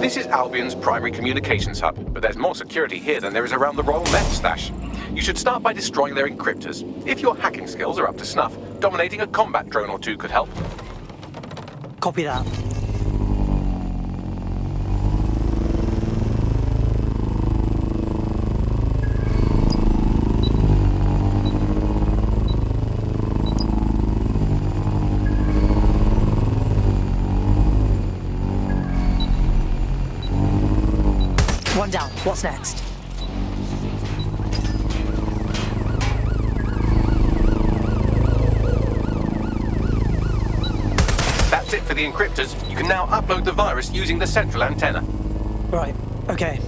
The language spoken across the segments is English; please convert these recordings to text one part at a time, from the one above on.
This is Albion's primary communications hub, but there's more security here than there is around the Royal Meth Stash. You should start by destroying their encryptors. If your hacking skills are up to snuff, dominating a combat drone or two could help. Copy that. One down. What's next? That's it for the encryptors. You can now upload the virus using the central antenna. Right. Okay.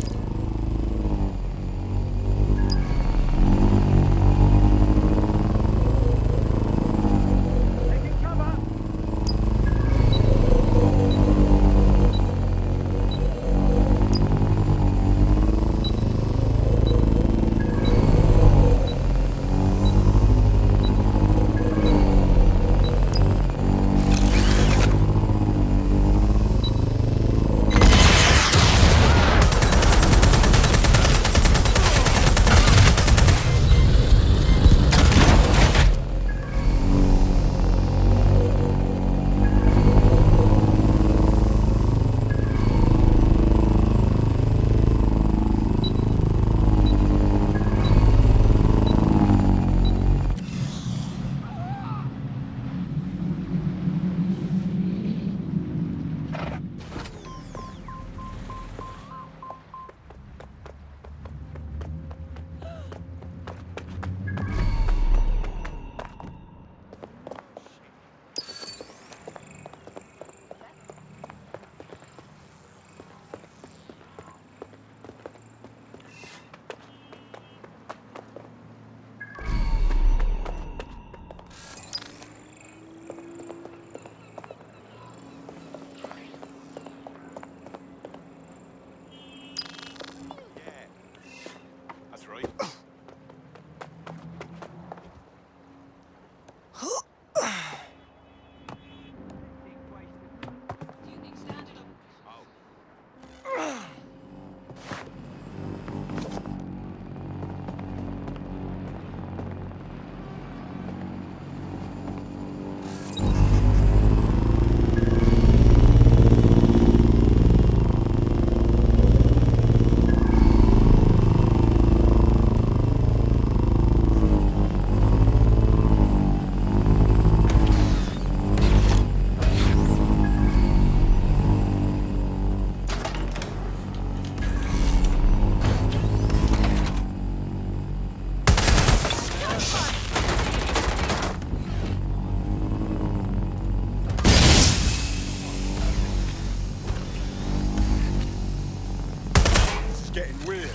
Getting weird.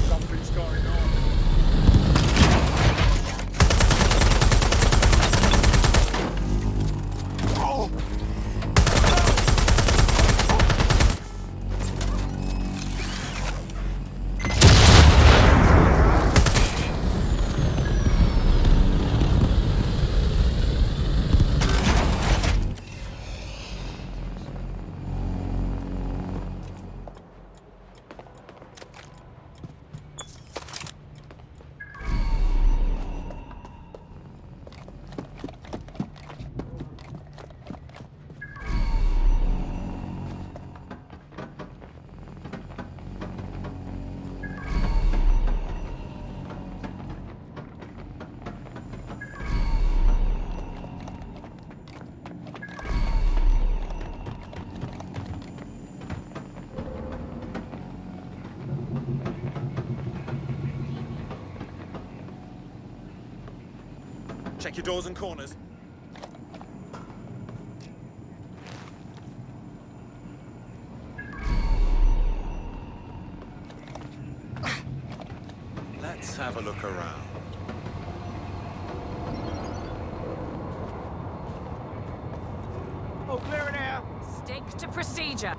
Something's going on. Oh! Check your doors and corners. Let's have a look around. Oh, clear it out! Stick to procedure.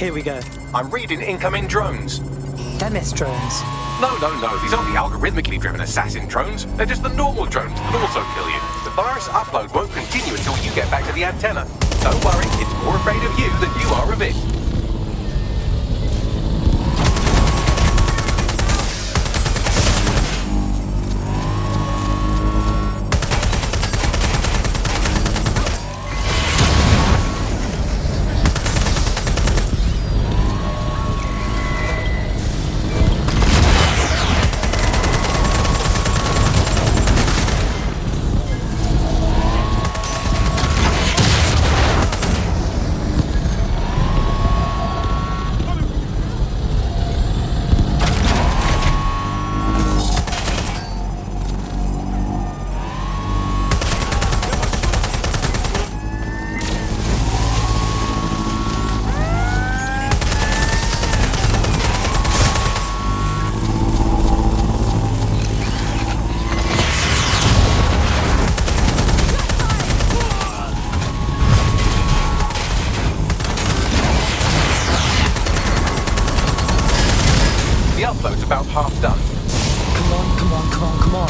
Here we go. I'm reading incoming drones. Themis drones. No. These aren't the algorithmically driven assassin drones. They're just the normal drones that also kill you. The virus upload won't continue until you get back to the antenna. Don't worry, it's more afraid of you than you are of it. The upload's about half done. Come on.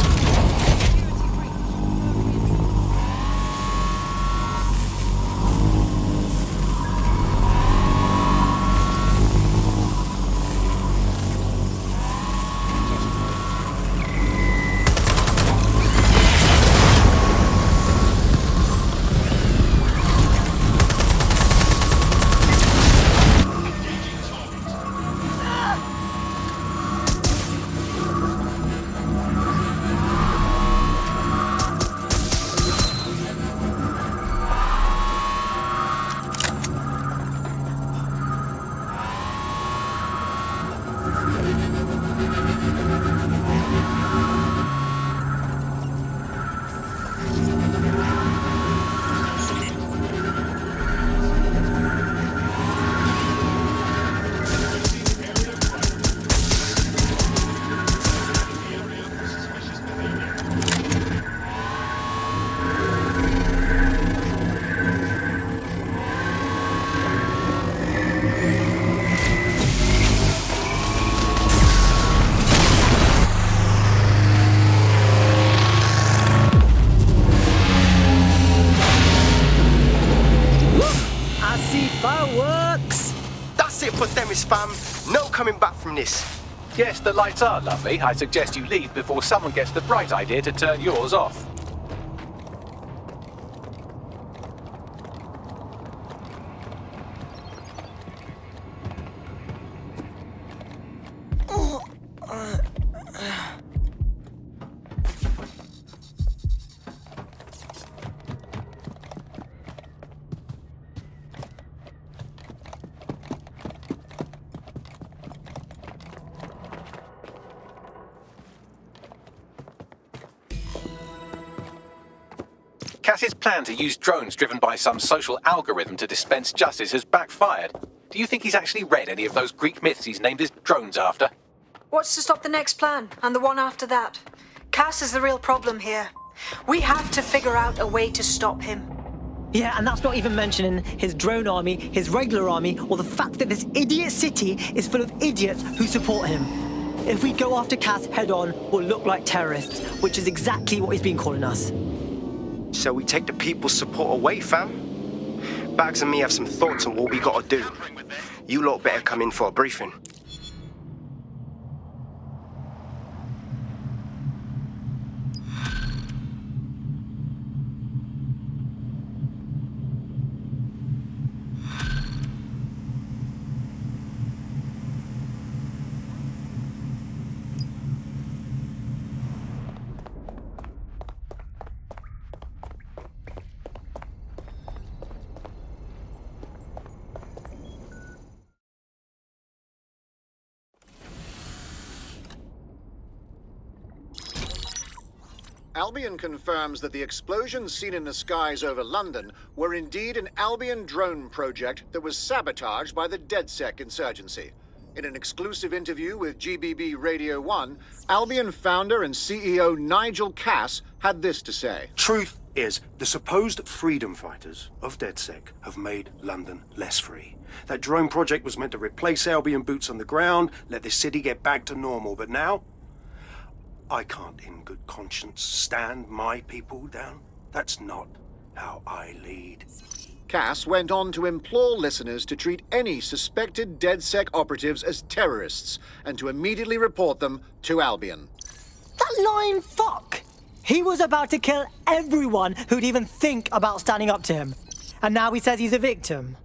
Fireworks! That's it for Themis, fam. No coming back from this. Yes, the lights are lovely. I suggest you leave before someone gets the bright idea to turn yours off. Cass's plan to use drones driven by some social algorithm to dispense justice has backfired. Do you think he's actually read any of those Greek myths he's named his drones after? What's to stop the next plan, and the one after that? Cass is the real problem here. We have to figure out a way to stop him. Yeah, and that's not even mentioning his drone army, his regular army, or the fact that this idiot city is full of idiots who support him. If we go after Cass head-on, we'll look like terrorists, which is exactly what he's been calling us. So we take the people's support away, fam? Bags and me have some thoughts on what we gotta do. You lot better come in for a briefing. Albion confirms that the explosions seen in the skies over London were indeed an Albion drone project that was sabotaged by the DedSec insurgency. In an exclusive interview with GBB Radio 1, Albion founder and CEO Nigel Cass had this to say. Truth is the supposed freedom fighters of DedSec have made London less free. That drone project was meant to replace Albion boots on the ground, let the city get back to normal, but now I can't in good conscience stand my people down. That's not how I lead. Cass went on to implore listeners to treat any suspected DedSec operatives as terrorists and to immediately report them to Albion. That lying fuck! He was about to kill everyone who'd even think about standing up to him. And now he says he's a victim.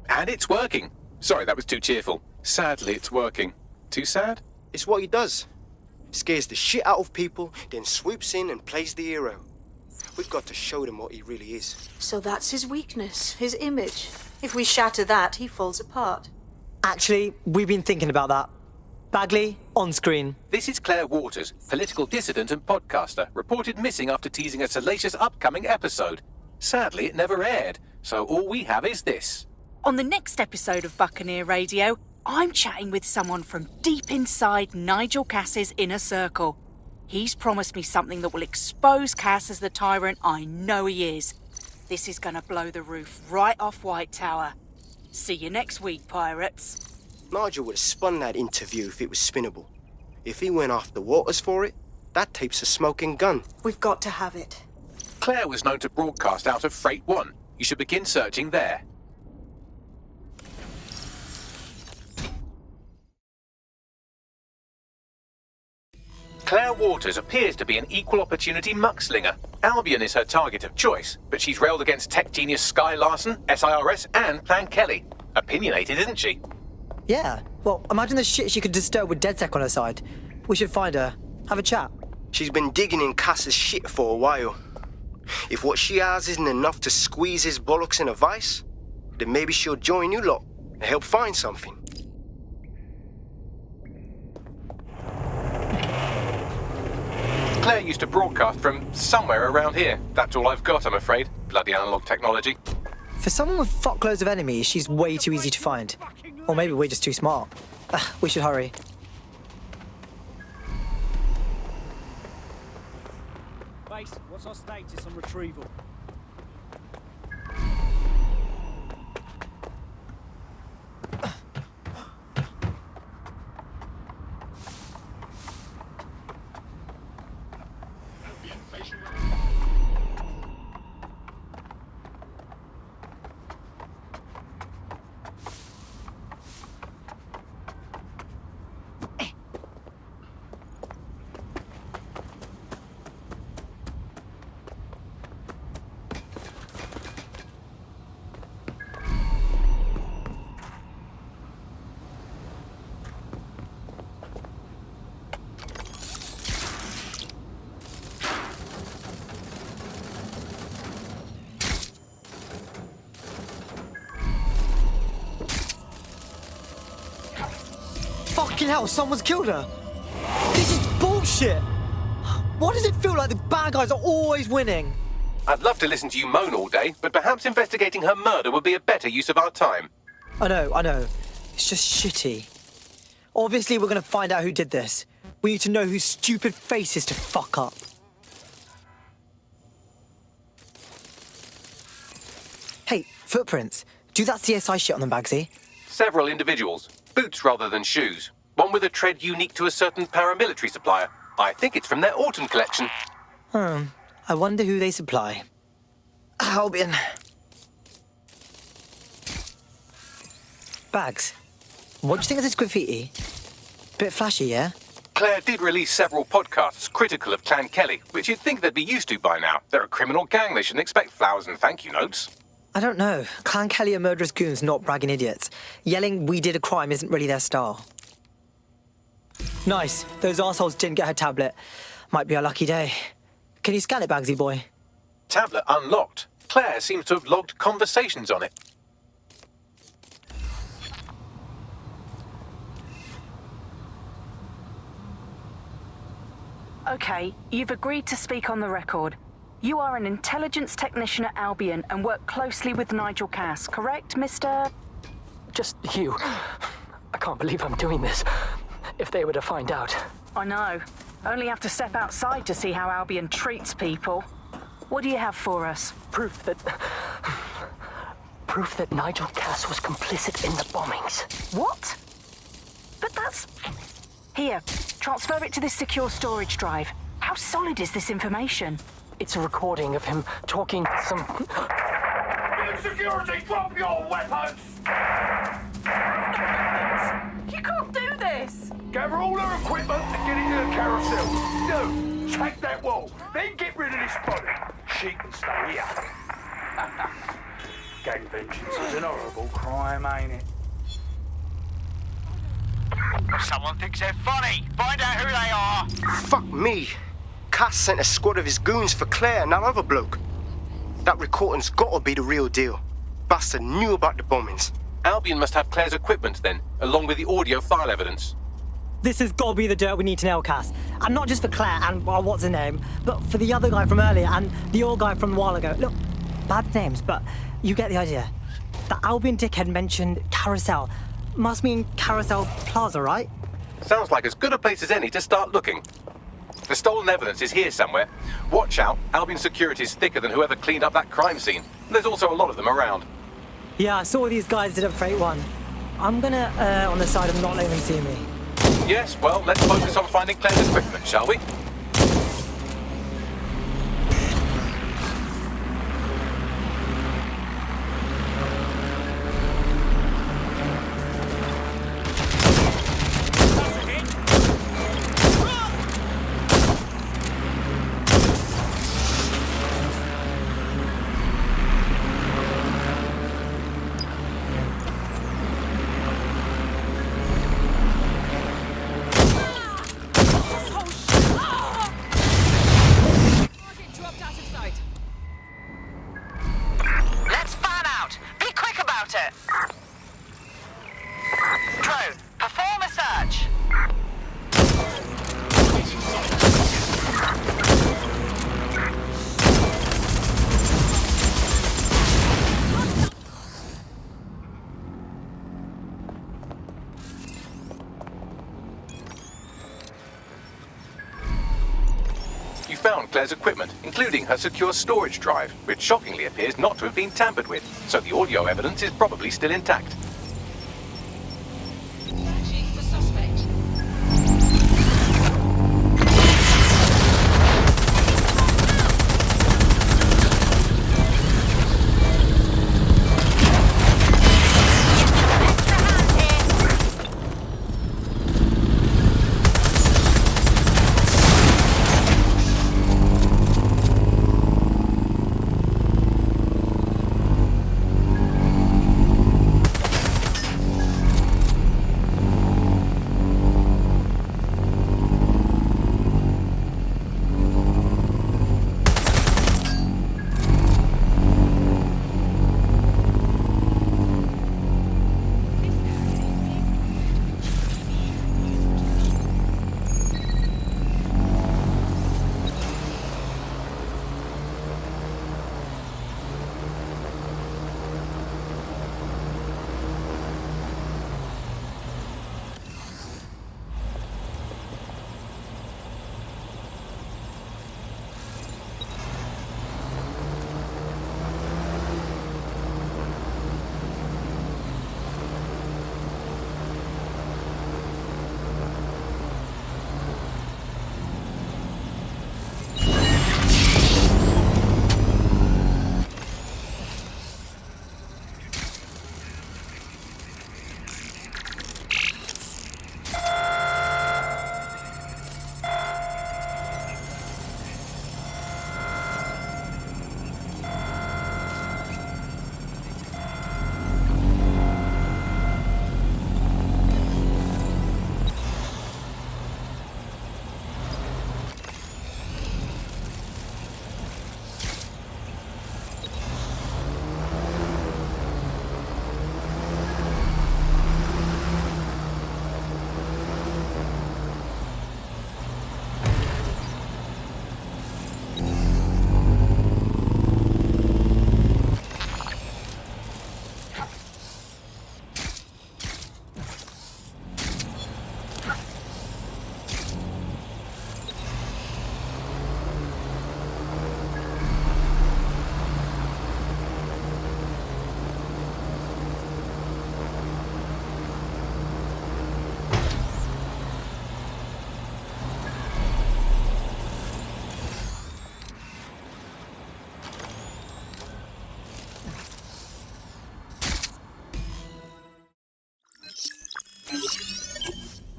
And it's working. Sorry, that was too cheerful. Sadly, it's working. Too sad? It's what he does. Scares the shit out of people, then swoops in and plays the hero. We've got to show them what he really is. So that's his weakness, his image. If we shatter that, he falls apart. Actually, we've been thinking about that. Bagley, on screen. This is Claire Waters, political dissident and podcaster, reported missing after teasing a salacious upcoming episode. Sadly, it never aired, so all we have is this. On the next episode of Buccaneer Radio, I'm chatting with someone from deep inside Nigel Cass's inner circle. He's promised me something that will expose Cass as the tyrant I know he is. This is gonna blow the roof right off White Tower. See you next week, pirates. Nigel would have spun that interview if it was spinnable. If he went after Waters for it, that tape's a smoking gun. We've got to have it. Claire was known to broadcast out of Freight 1. You should begin searching there. Claire Waters appears to be an equal opportunity muckslinger. Albion is her target of choice, but she's railed against tech genius Sky Larson, SIRS, and Plan Kelly. Opinionated, isn't she? Yeah, well, imagine the shit she could disturb with DedSec on her side. We should find her, have a chat. She's been digging in Cass's shit for a while. If what she has isn't enough to squeeze his bollocks in a vice, then maybe she'll join you lot and help find something. Claire used to broadcast from somewhere around here. That's all I've got, I'm afraid. Bloody analog technology. For someone with fuckloads of enemies, she's way too easy to find. Or maybe we're just too smart. We should hurry. Base, what's our status on retrieval? Fucking hell, someone's killed her! This is bullshit! Why does it feel like the bad guys are always winning? I'd love to listen to you moan all day, but perhaps investigating her murder would be a better use of our time. I know. It's just shitty. Obviously, we're gonna find out who did this. We need to know whose stupid faces to fuck up. Hey, footprints. Do that CSI shit on them, Bagsy. Several individuals. Boots rather than shoes. One with a tread unique to a certain paramilitary supplier. I think it's from their autumn collection. I wonder who they supply. Albion. Bags, what do you think of this graffiti? Bit flashy, yeah? Claire did release several podcasts critical of Clan Kelly, which you'd think they'd be used to by now. They're a criminal gang, they shouldn't expect flowers and thank you notes. I don't know. Clan Kelly are murderous goons, not bragging idiots. Yelling we did a crime isn't really their style. Nice. Those arseholes didn't get her tablet. Might be a lucky day. Can you scan it, Bagsy boy? Tablet unlocked. Claire seems to have logged conversations on it. Okay, you've agreed to speak on the record. You are an intelligence technician at Albion and work closely with Nigel Cass, correct, Mr...? Just you. I can't believe I'm doing this. If they were to find out. I know. Only have to step outside to see how Albion treats people. What do you have for us? Proof that Nigel Cass was complicit in the bombings. What? But that's... Here, transfer it to this secure storage drive. How solid is this information? It's a recording of him talking to some... Security, drop your weapons! You can't do this! Gather all her equipment and get into the carousel. No, take that wall, then get rid of this body. She can stay here. Gang vengeance is an horrible crime, ain't it? Someone thinks they're funny. Find out who they are. Fuck me. Cass sent a squad of his goons for Claire and that other bloke. That recording's gotta be the real deal. Bastard knew about the bombings. Albion must have Claire's equipment then, along with the audio file evidence. This has got to be the dirt we need to nail, Cass. And not just for Claire and, well, what's her name, but for the other guy from earlier and the old guy from a while ago. Look, bad names, but you get the idea. The Albion dickhead mentioned Carousel. Must mean Carousel Plaza, right? Sounds like as good a place as any to start looking. The stolen evidence is here somewhere. Watch out, Albion security's thicker than whoever cleaned up that crime scene. There's also a lot of them around. Yeah, I saw these guys did a freight one. I'm gonna on the side of not letting them see me. Yes, well, let's focus on finding Claire's equipment, shall we? Let's fan out. Be quick about it. Drone, perform a search. You found Claire's equipment, including her secure storage drive, which shockingly appears not to have been tampered with, so the audio evidence is probably still intact.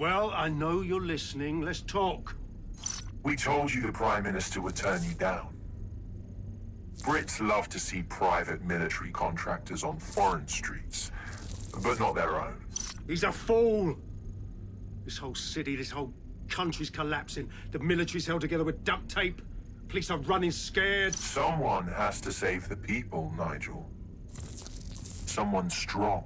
Well, I know you're listening. Let's talk. We told you the Prime Minister would turn you down. Brits love to see private military contractors on foreign streets, but not their own. He's a fool! This whole city, this whole country's collapsing. The military's held together with duct tape. Police are running scared. Someone has to save the people, Nigel. Someone strong.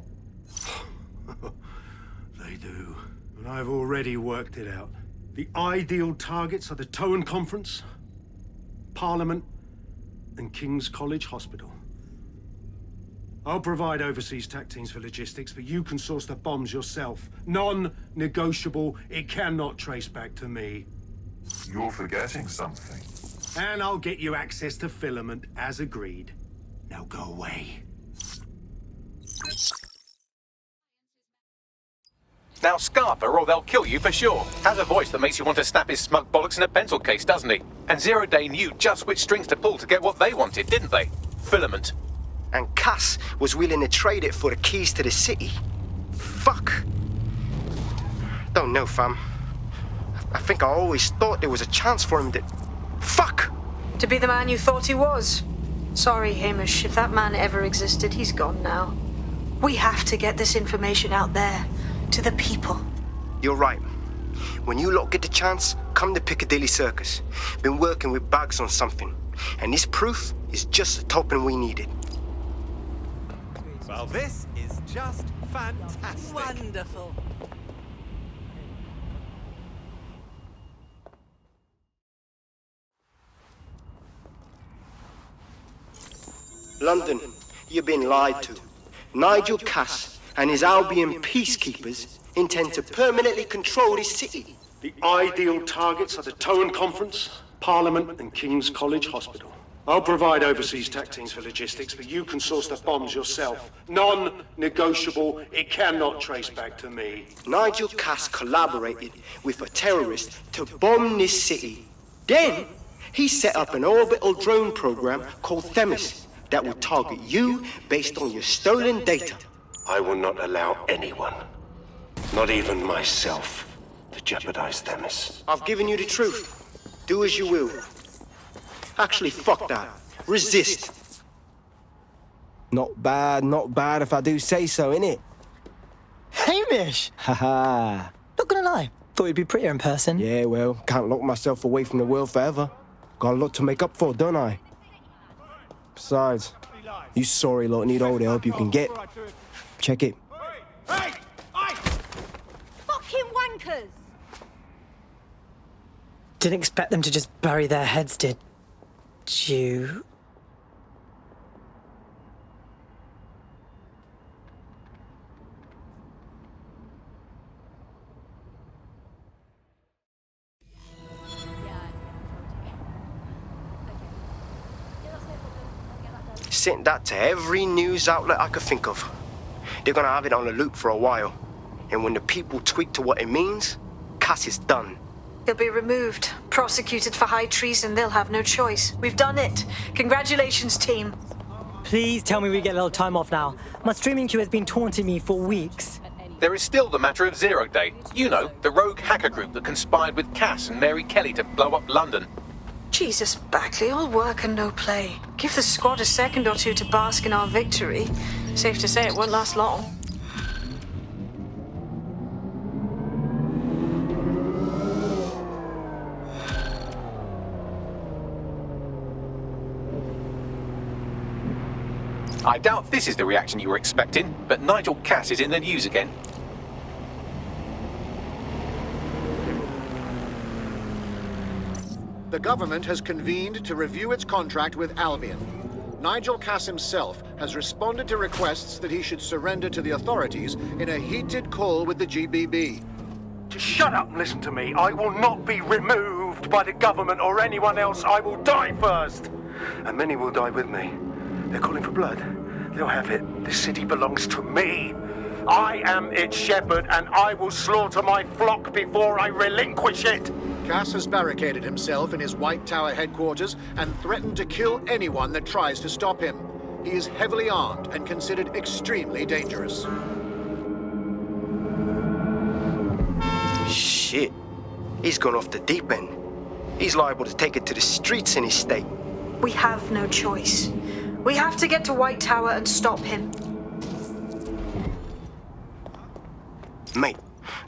They do. And I've already worked it out. The ideal targets are the Towan Conference, Parliament, and King's College Hospital. I'll provide overseas tac teams for logistics, but you can source the bombs yourself. Non-negotiable. It cannot trace back to me. You're forgetting something. And I'll get you access to filament, as agreed. Now go away. Now scarper or they'll kill you for sure. Has a voice that makes you want to snap his smug bollocks in a pencil case, doesn't he? And Zero Day knew just which strings to pull to get what they wanted, didn't they? Filament. And Cass was willing to trade it for the keys to the city. Fuck. Don't know, fam. I think I always thought there was a chance for him to... Fuck! To be the man you thought he was. Sorry, Hamish. If that man ever existed, he's gone now. We have to get this information out there. To the people. You're right. When you lot get the chance, come to Piccadilly Circus. Been working with Bags on something. And this proof is just the topping we needed. Well, this is just fantastic. Wonderful. London, you've been lied to. Nigel Cass and his Albion peacekeepers intend to permanently control this city. The ideal targets are the Towan Conference, Parliament, and King's College Hospital. I'll provide overseas tac teams for logistics, but you can source the bombs yourself. Non-negotiable. It cannot trace back to me. Nigel Cass collaborated with a terrorist to bomb this city. Then, he set up an orbital drone program called Themis that will target you based on your stolen data. I will not allow anyone, not even myself, to jeopardize Themis. I've given you the truth. Do as you will. Actually, fuck that. Resist. Not bad if I do say so, innit? Hamish! Haha. Not gonna lie, thought you'd be prettier in person. Yeah, well, can't lock myself away from the world forever. Got a lot to make up for, don't I? Besides, you sorry lot need all the help you can get. Check it. Hey! Fucking wankers! Didn't expect them to just bury their heads, did you? Sent that to every news outlet I could think of. They're gonna have it on a loop for a while. And when the people tweak to what it means, Cass is done. He'll be removed, prosecuted for high treason. They'll have no choice. We've done it. Congratulations, team. Please tell me we get a little time off now. My streaming queue has been taunting me for weeks. There is still the matter of Zero Day. You know, the rogue hacker group that conspired with Cass and Mary Kelly to blow up London. Jesus, Backley, all work and no play. Give the squad a second or two to bask in our victory. Safe to say it won't last long. I doubt this is the reaction you were expecting, but Nigel Cass is in the news again. The government has convened to review its contract with Albion. Nigel Cass himself has responded to requests that he should surrender to the authorities in a heated call with the GBB. Just shut up and listen to me. I will not be removed by the government or anyone else. I will die first. And many will die with me. They're calling for blood. They'll have it. This city belongs to me. I am its shepherd, and I will slaughter my flock before I relinquish it. Cass has barricaded himself in his White Tower headquarters and threatened to kill anyone that tries to stop him. He is heavily armed and considered extremely dangerous. Shit. He's gone off the deep end. He's liable to take it to the streets in his state. We have no choice. We have to get to White Tower and stop him. Mate,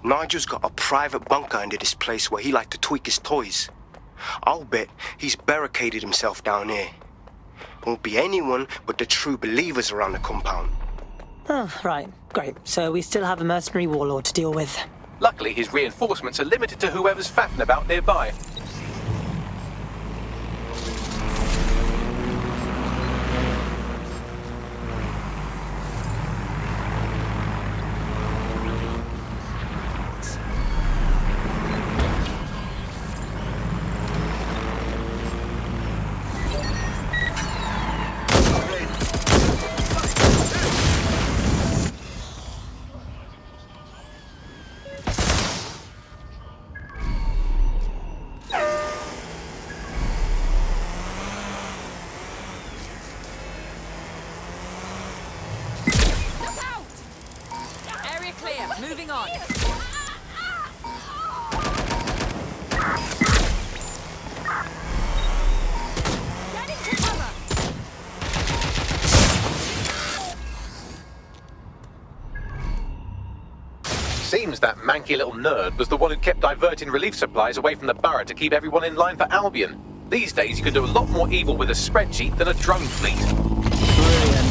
Nigel's got a private bunker under this place where he like to tweak his toys. I'll bet he's barricaded himself down here. Won't be anyone but the true believers around the compound. Oh, right. Great. So we still have a mercenary warlord to deal with. Luckily, his reinforcements are limited to whoever's faffing about nearby. Moving on. Get into cover. Seems that manky little nerd was the one who kept diverting relief supplies away from the borough to keep everyone in line for Albion. These days, you can do a lot more evil with a spreadsheet than a drone fleet. Brilliant.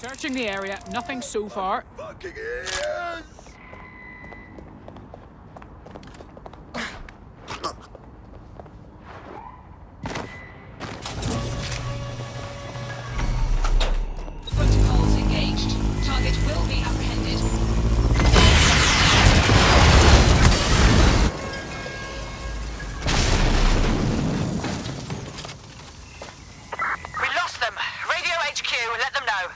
Searching the area, nothing so far. Fucking ears! Protocols engaged. Target will be apprehended. We lost them. Radio HQ, let them know.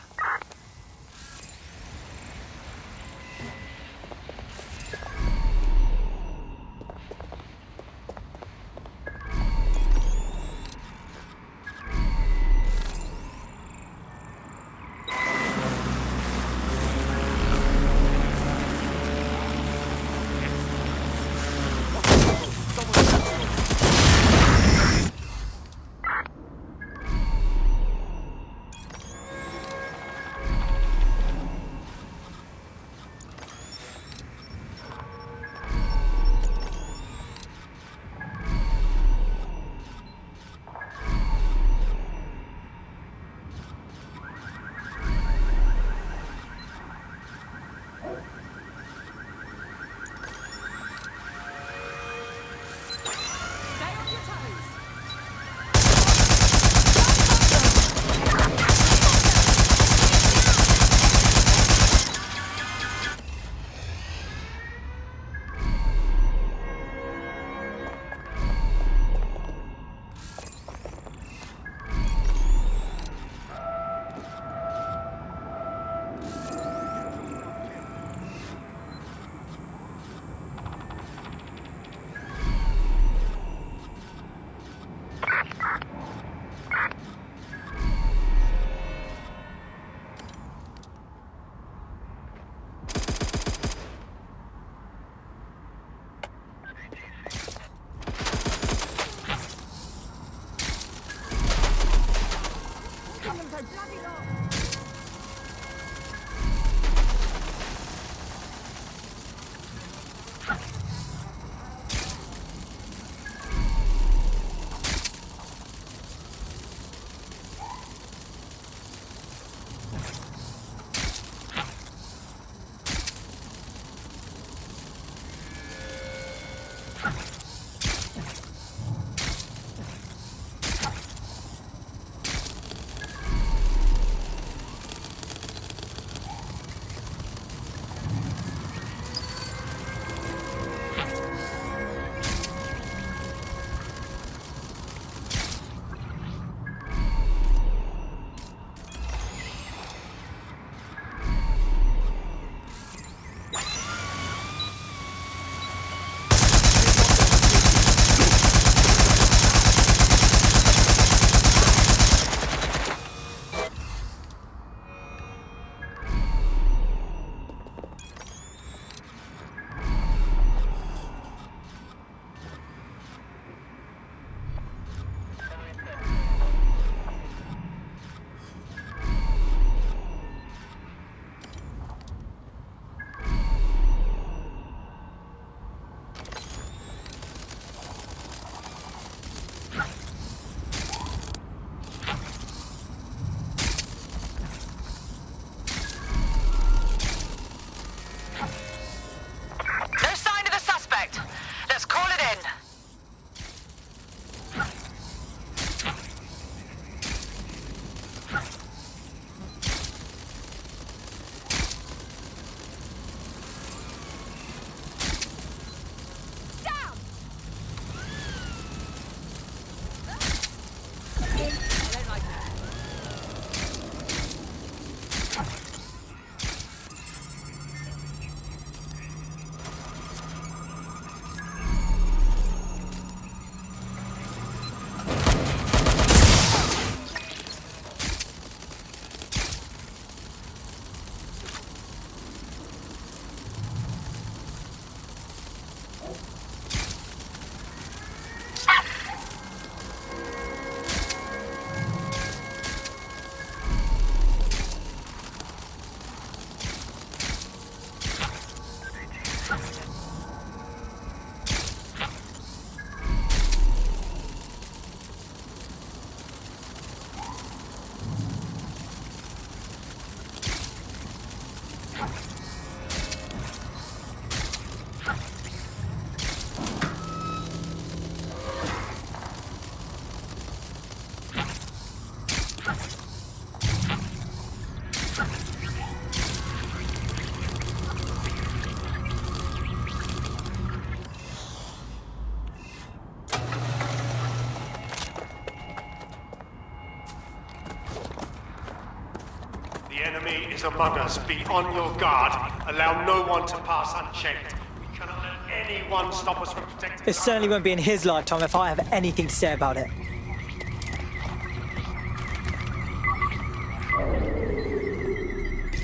is among us. Be on your guard. Allow no one to pass unchecked. We cannot let anyone stop us from protecting... It certainly won't be in his lifetime if I have anything to say about it.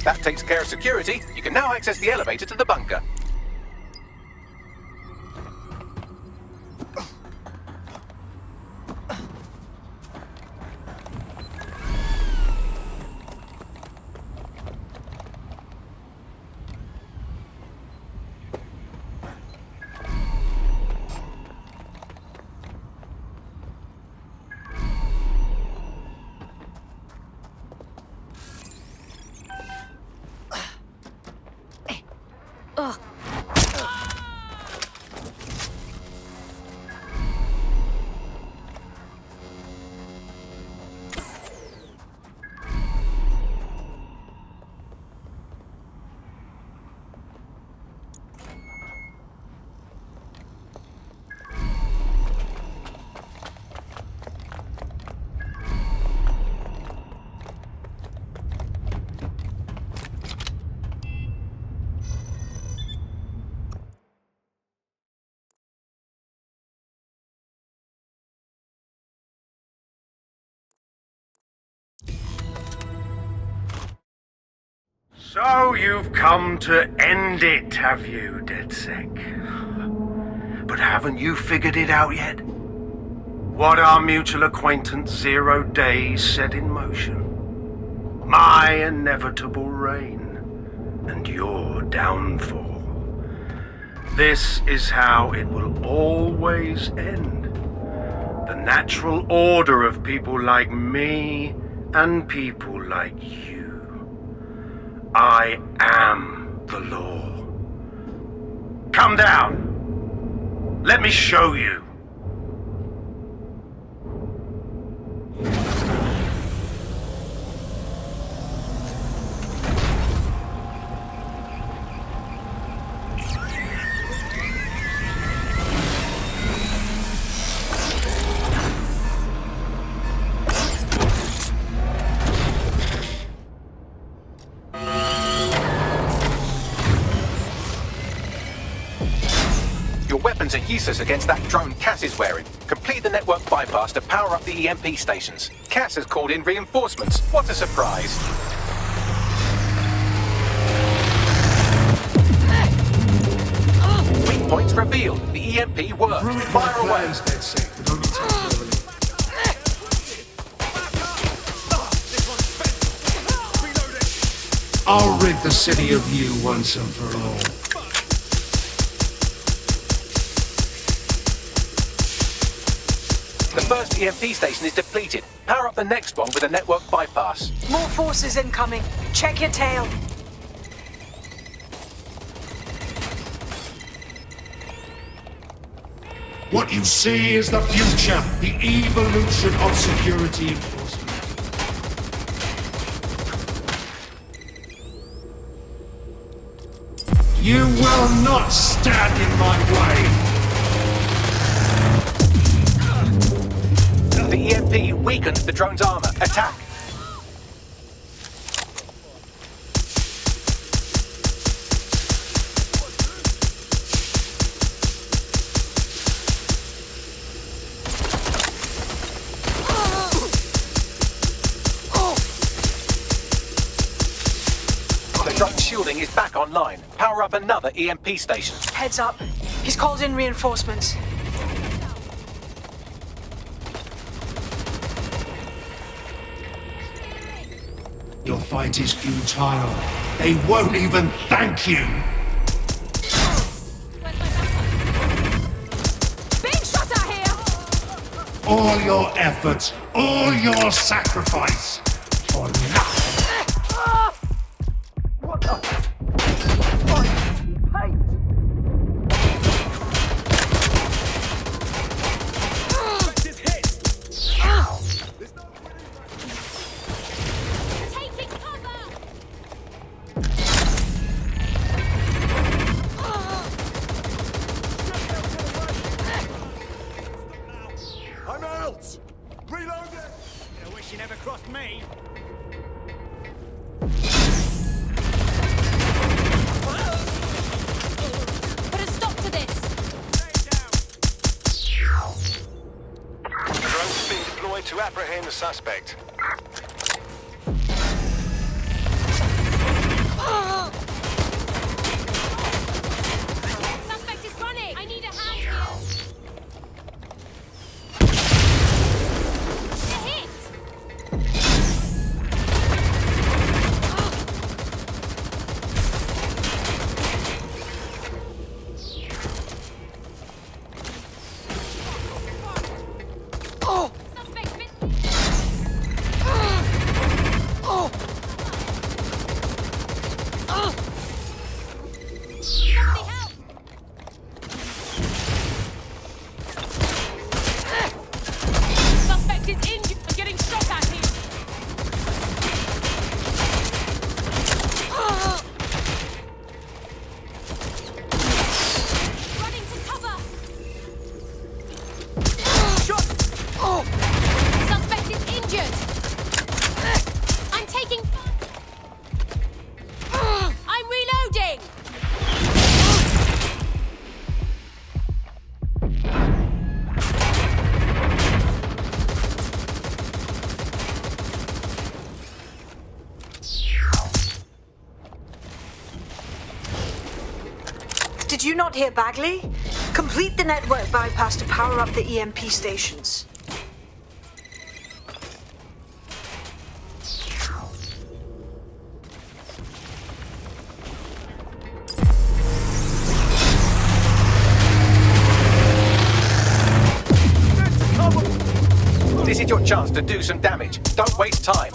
That takes care of security. You can now access the elevator to the bunker. So you've come to end it, have you, DedSec? But haven't you figured it out yet? What our mutual acquaintance 0 Days set in motion? My inevitable reign, and your downfall. This is how it will always end. The natural order of people like me and people like you. I am the law. Come down. Let me show you. Weapons are useless against that drone Cass is wearing. Complete the network bypass to power up the EMP stations. Cass has called in reinforcements. What a surprise. Weak points revealed. The EMP works. Fire away. I'll rid the city of you once and for all. The first EMP station is depleted. Power up the next one with a network bypass. More forces incoming. Check your tail. What you see is the future, the evolution of security enforcement. You will not stand in my way. The EMP weakens the drone's armor. Attack! The drone's shielding is back online. Power up another EMP station. Heads up. He's called in reinforcements. Your fight is futile. They won't even thank you. Being shot at here! All your efforts, all your sacrifice, for nothing. What the? You never crossed me. apprehend the suspect. Suspect is running! I need a hand here! They're hit! Suspect bit... Somebody help! Suspect is injured. I'm getting shot at here. Running to cover. Shot. Suspect is injured. I'm taking. I'm reloading. Did you not hear Bagley? Complete the network bypass to power up the EMP stations. This is your chance to do some damage. Don't waste time.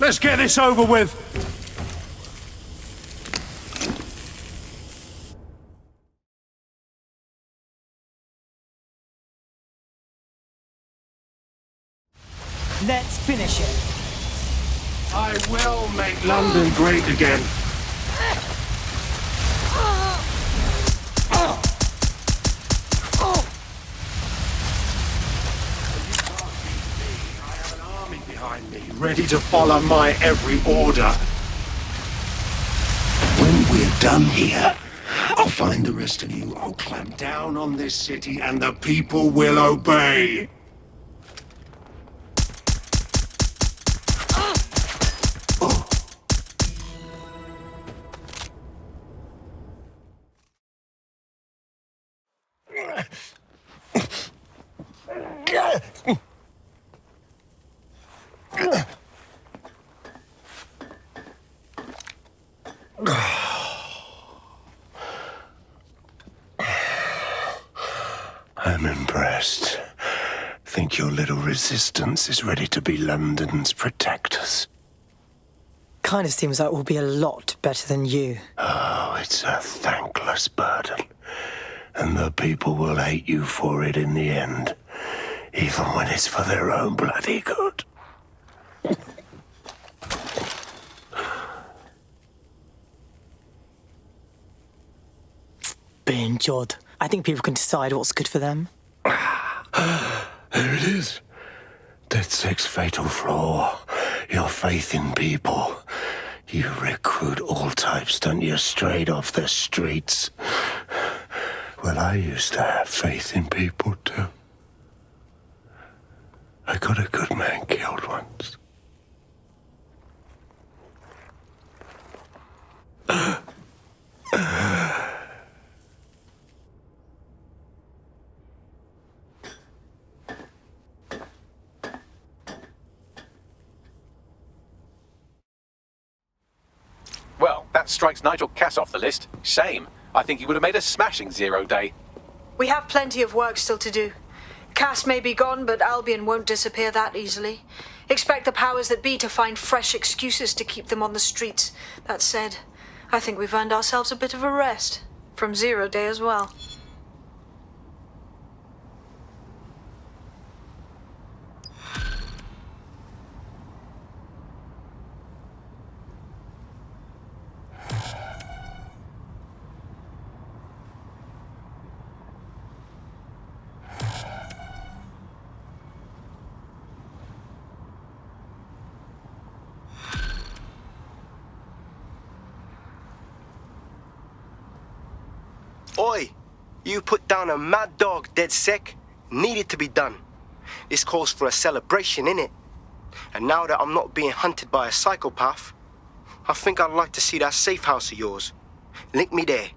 Let's get this over with. Let's finish it. I will make London great again. Behind me, ready to follow my every order. When we're done here, I'll find the rest of you. I'll clamp down on this city and the people will obey. I'm impressed. Think your little resistance is ready to be London's protectors? Kind of seems like we'll be a lot better than you. Oh, it's a thankless burden. And the people will hate you for it in the end. Even when it's for their own bloody good. Being Jod, I think people can decide what's good for them. There it is. DedSec's fatal flaw. Your faith in people. You recruit all types, don't you, straight off the streets. Well, I used to have faith in people, too. I got a good man killed once. Well, that strikes Nigel Cass off the list. Shame. I think he would have made a smashing 0 day. We have plenty of work still to do. Cass may be gone, but Albion won't disappear that easily. Expect the powers that be to find fresh excuses to keep them on the streets. That said, I think we've earned ourselves a bit of a rest. From Zero Day as well. Oi! You put down a mad dog, DedSec. Needed to be done. This calls for a celebration, innit? And now that I'm not being hunted by a psychopath, I think I'd like to see that safe house of yours. Link me there.